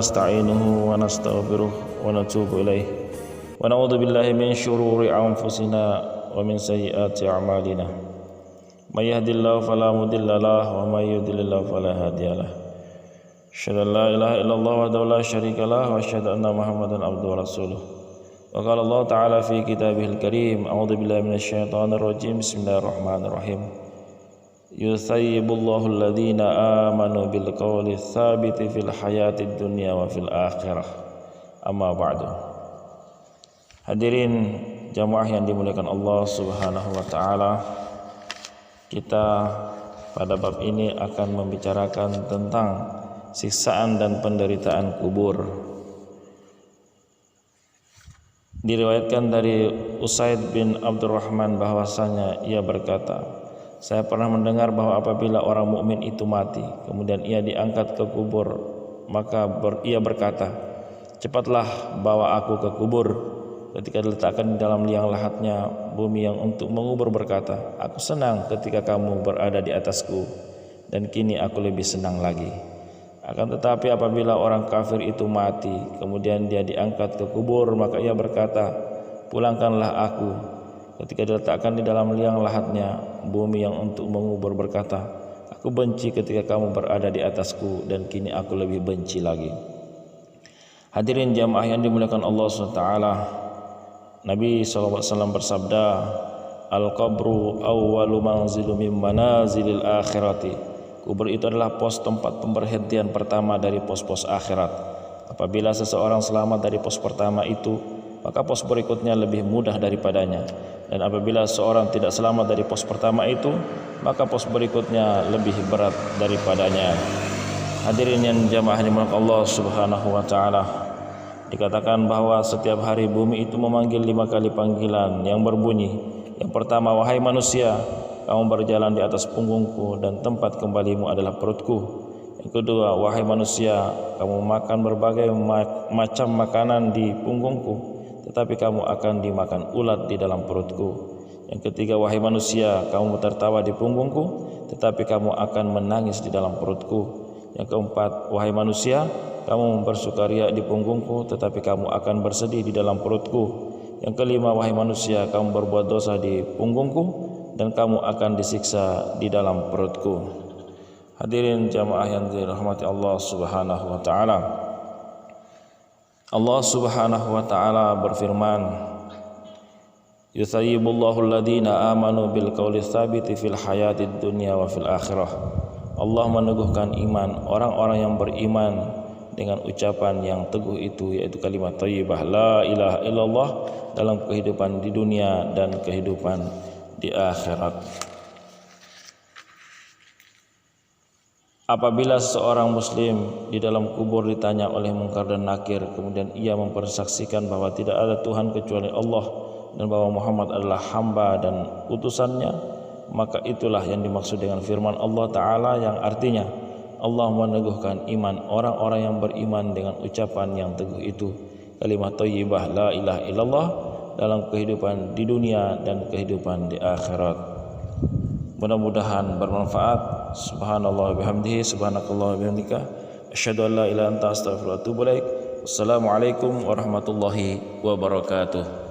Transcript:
ونستعينه ونستغفره ونتوب إليه ونعوذ بالله من شرور أنفسنا ومن سيئات أعمالنا من يهد الله فلا مضل له ومن يضلل فلا هادي له أشهد أن لا إله إلا الله وحده لا شريك له وأشهد أن محمدا عبده ورسوله وقال الله تعالى في كتابه الكريم أعوذ بالله من الشيطان الرجيم بسم الله الرحمن الرحيم يثيب الله الذين آمنوا بالقول الثابت في الحياة الدنيا وفي الآخرة أما بعد. Hadirin jamaah yang dimuliakan Allah Subhanahu wa taala, kita pada bab ini akan membicarakan tentang siksaan dan penderitaan kubur. Diriwayatkan dari Usaid bin Abdurrahman bahwasanya ia berkata, saya pernah mendengar bahwa apabila orang mukmin itu mati kemudian ia diangkat ke kubur, maka ia berkata, cepatlah bawa aku ke kubur. Ketika diletakkan di dalam liang lahatnya, bumi yang untuk mengubur berkata, aku senang ketika kamu berada di atasku dan kini aku lebih senang lagi. Akan tetapi apabila orang kafir itu mati kemudian dia diangkat ke kubur, maka ia berkata, pulangkanlah aku. Ketika diletakkan di dalam liang lahatnya, bumi yang untuk mengubur berkata, aku benci ketika kamu berada di atasku dan kini aku lebih benci lagi. Hadirin jamaah yang dimuliakan Allah SWT, Nabi SAW bersabda, Al-qabru awwalu manzilu min manazilil akhirati. Kubur itu adalah pos tempat pemberhentian pertama dari pos-pos akhirat. Apabila seseorang selamat dari pos pertama itu, maka pos berikutnya lebih mudah daripadanya. Dan apabila seorang tidak selamat dari pos pertama itu, maka pos berikutnya lebih berat daripadanya. Hadirin yang jamaah dimuliakan Allah Subhanahu wa taala, dikatakan bahwa setiap hari bumi itu memanggil 5 kali panggilan yang berbunyi. Yang pertama, wahai manusia, kamu berjalan di atas punggungku dan tempat kembalimu adalah perutku. Yang kedua, wahai manusia, kamu makan berbagai macam makanan di punggungku, tetapi kamu akan dimakan ulat di dalam perutku. Yang ketiga, wahai manusia, kamu tertawa di punggungku, tetapi kamu akan menangis di dalam perutku. Yang keempat, wahai manusia, kamu bersukaria di punggungku, tetapi kamu akan bersedih di dalam perutku. Yang kelima, wahai manusia, kamu berbuat dosa di punggungku dan kamu akan disiksa di dalam perutku. Hadirin jamaah yang dirahmati Allah Subhanahu wa taala, Allah Subhanahu wa taala berfirman, Yusayyibullahu alladhina amanu bil qawli tsabiti fil hayatid dunya wa fil akhirah. Allah meneguhkan iman orang-orang yang beriman dengan ucapan yang teguh itu, yaitu kalimat thayyibah la ilaha illallah, dalam kehidupan di dunia dan kehidupan di akhirat. Apabila seorang muslim di dalam kubur ditanya oleh Munkar dan Nakir, kemudian ia mempersaksikan bahwa tidak ada Tuhan kecuali Allah dan bahwa Muhammad adalah hamba dan utusannya, maka itulah yang dimaksud dengan firman Allah Ta'ala yang artinya Allah meneguhkan iman orang-orang yang beriman dengan ucapan yang teguh itu, kalimat thayyibah la ilaha illallah, dalam kehidupan di dunia dan kehidupan di akhirat. Mudah-mudahan bermanfaat. Subhanallah bihamdihi, subhanakallah bihamdika, asyhadu an la ilaha illa anta astaghfiruka wa atubu ilaik. Wassalamualaikum warahmatullahi wabarakatuh.